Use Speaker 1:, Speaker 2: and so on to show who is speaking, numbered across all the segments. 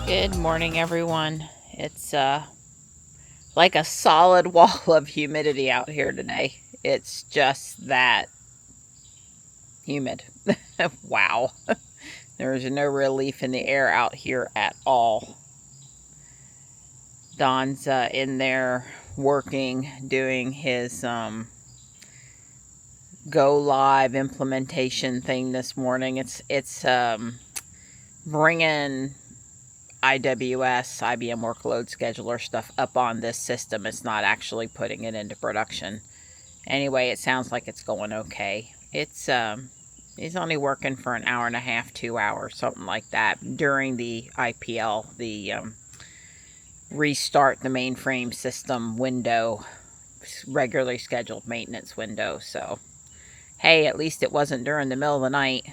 Speaker 1: Good morning, everyone. It's like a solid wall of humidity out here today. It's just that humid. Wow. There's no relief in the air out here at all. Don's in there doing his go live implementation thing this morning. It's bringing IWS, IBM Workload Scheduler stuff up on this system. It's not actually putting it into production. Anyway, it sounds like it's going okay. It's only working for an hour and a half, 2 hours, something like that during the IPL, the restart the mainframe system window, regularly scheduled maintenance window. So, hey, at least it wasn't during the middle of the night.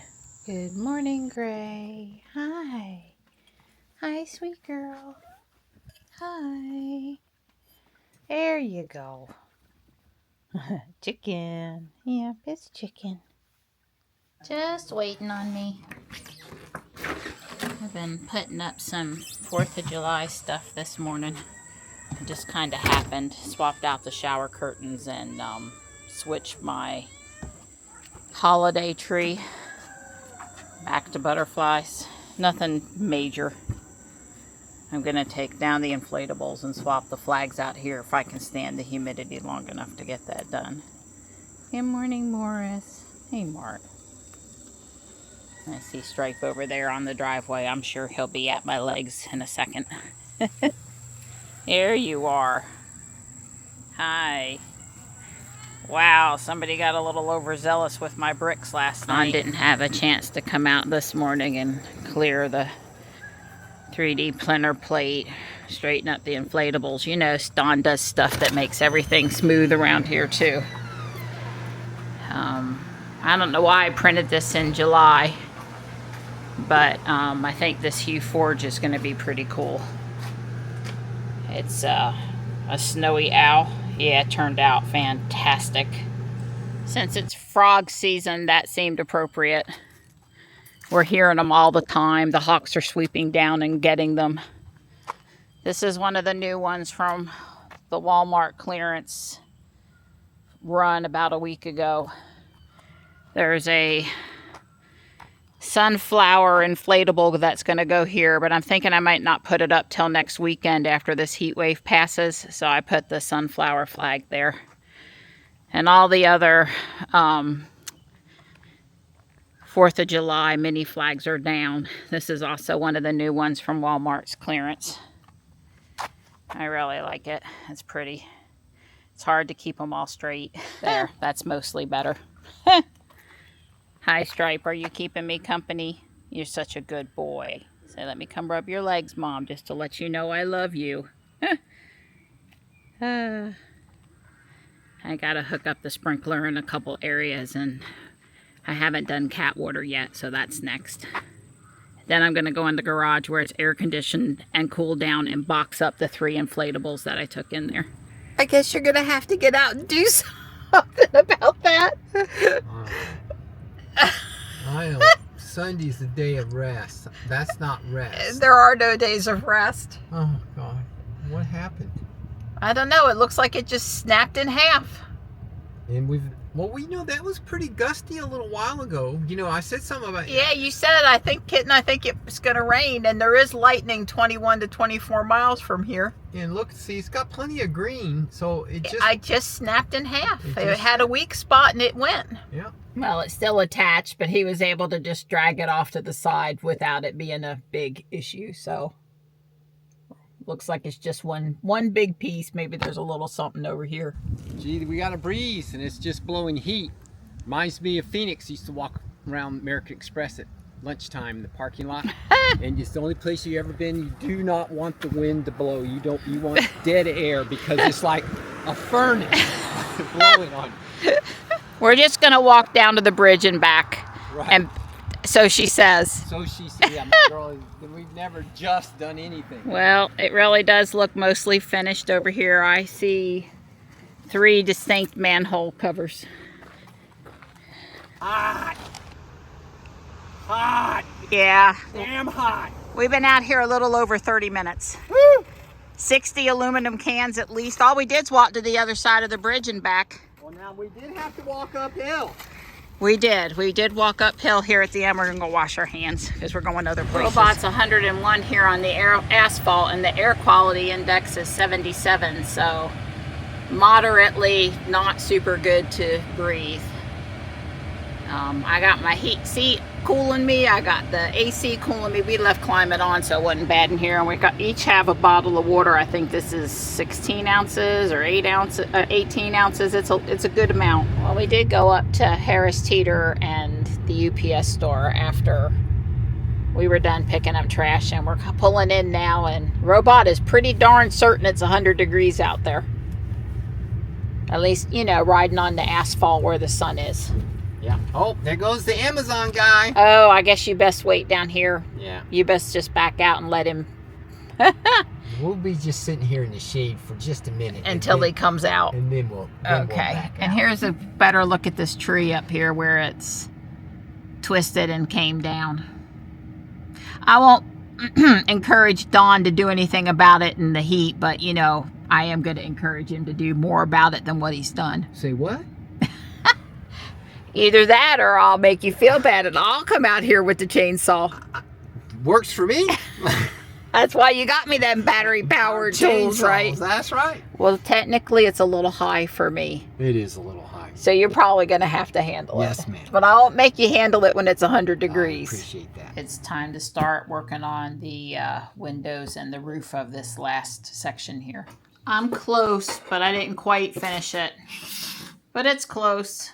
Speaker 1: Good morning, Gray. Hi. Hi, sweet girl. Hi. There you go. Chicken. Yep, it's chicken. Just waiting on me. I've been putting up some 4th of July stuff this morning. It just kind of happened. Swapped out the shower curtains and switched my holiday tree back to butterflies. Nothing major. I'm going to take down the inflatables and swap the flags out here if I can stand the humidity long enough to get that done. Good morning, Morris. Hey, Mart. I see Stripe over there on the driveway. I'm sure he'll be at my legs in a second. There you are. Hi. Wow, somebody got a little overzealous with my bricks last night. I didn't have a chance to come out this morning and clear the 3D printer plate, straighten up the inflatables. You know, Don does stuff that makes everything smooth around here too. I don't know why I printed this in July, but I think this Hue Forge is going to be pretty cool. It's a snowy owl. Yeah, it turned out fantastic. Since it's frog season, that seemed appropriate. We're hearing them all the time. The hawks are sweeping down and getting them. This is one of the new ones from the Walmart clearance run about a week ago. There's a sunflower inflatable that's going to go here, but I'm thinking I might not put it up till next weekend after this heat wave passes. So I put the sunflower flag there. And all the other 4th of July mini flags are down. This is also one of the new ones from Walmart's clearance. I really like it. It's pretty. It's hard to keep them all straight. There, that's mostly better. Hi, Stripe. Are you keeping me company? You're such a good boy. Say, let me come rub your legs, Mom, just to let you know I love you. I gotta hook up the sprinkler in a couple areas, and I haven't done cat water yet, so that's next. Then I'm going to go in the garage where it's air conditioned and cool down and box up the 3 inflatables that I took in there. I guess you're going to have to get out and do something about that.
Speaker 2: Sunday's the day of rest. That's not rest.
Speaker 1: There are no days of rest.
Speaker 2: Oh, God. What happened?
Speaker 1: I don't know. It looks like it just snapped in half.
Speaker 2: And we know that was pretty gusty a little while ago. You know, I said something about...
Speaker 1: Yeah, you said, Kitten, I think it's going to rain, and there is lightning 21 to 24 miles from here.
Speaker 2: And look, see, it's got plenty of green, so it just...
Speaker 1: I just snapped in half. It had a weak spot, and it went.
Speaker 2: Yeah.
Speaker 1: Well, it's still attached, but he was able to just drag it off to the side without it being a big issue, so... Looks like it's just one big piece. Maybe there's a little something over here.
Speaker 2: Gee, we got a breeze and it's just blowing heat. Reminds me of Phoenix. Used to walk around American Express at lunchtime in the parking lot. And it's the only place you've ever been. You do not want the wind to blow. You want dead air because it's like a furnace blowing on you.
Speaker 1: We're just going to walk down to the bridge and back.
Speaker 2: Right.
Speaker 1: And so she says.
Speaker 2: So she said, yeah, my girl, we've never just done anything.
Speaker 1: Well, it really does look mostly finished over here. I see 3 distinct manhole covers.
Speaker 2: Hot. Hot.
Speaker 1: Yeah.
Speaker 2: Damn hot.
Speaker 1: We've been out here a little over 30 minutes.
Speaker 2: Woo!
Speaker 1: 60 aluminum cans at least. All we did is walk to the other side of the bridge and back.
Speaker 2: Well, now we did have to walk uphill.
Speaker 1: We did walk uphill here at the end. We're gonna go wash our hands because we're going other places. BattleBots 101 here on the asphalt, and the air quality index is 77, so moderately not super good to breathe. I got my heat seat cooling me. I got the AC cooling me. We left climate on, so it wasn't bad in here. And we each have a bottle of water. I think this is 16 ounces or 18 ounces. It's a good amount. Well, we did go up to Harris Teeter and the UPS store after we were done picking up trash, and we're pulling in now. And Robot is pretty darn certain it's 100 degrees out there. At least, you know, riding on the asphalt where the sun is.
Speaker 2: Yeah. Oh, there goes the Amazon guy.
Speaker 1: Oh, I guess you best wait down here.
Speaker 2: Yeah.
Speaker 1: You best just back out and let him.
Speaker 2: We'll be just sitting here in the shade for just a minute.
Speaker 1: Until he comes out.
Speaker 2: And then we'll back
Speaker 1: And
Speaker 2: out.
Speaker 1: here's a better look at this tree up here where it's twisted and came down. I won't encourage Don to do anything about it in the heat, but, you know, I am going to encourage him to do more about it than what he's done.
Speaker 2: Say what?
Speaker 1: Either that or I'll make you feel bad and I'll come out here with the chainsaw.
Speaker 2: Works for me.
Speaker 1: That's why you got me them battery-powered tools, right?
Speaker 2: That's right.
Speaker 1: Well, technically, it's a little high for me.
Speaker 2: It is a little high.
Speaker 1: So you're probably going to have to handle it.
Speaker 2: Yes, ma'am.
Speaker 1: But I won't make you handle it when it's 100 degrees.
Speaker 2: I appreciate that.
Speaker 1: It's time to start working on the windows and the roof of this last section here. I'm close, but I didn't quite finish it. But it's close.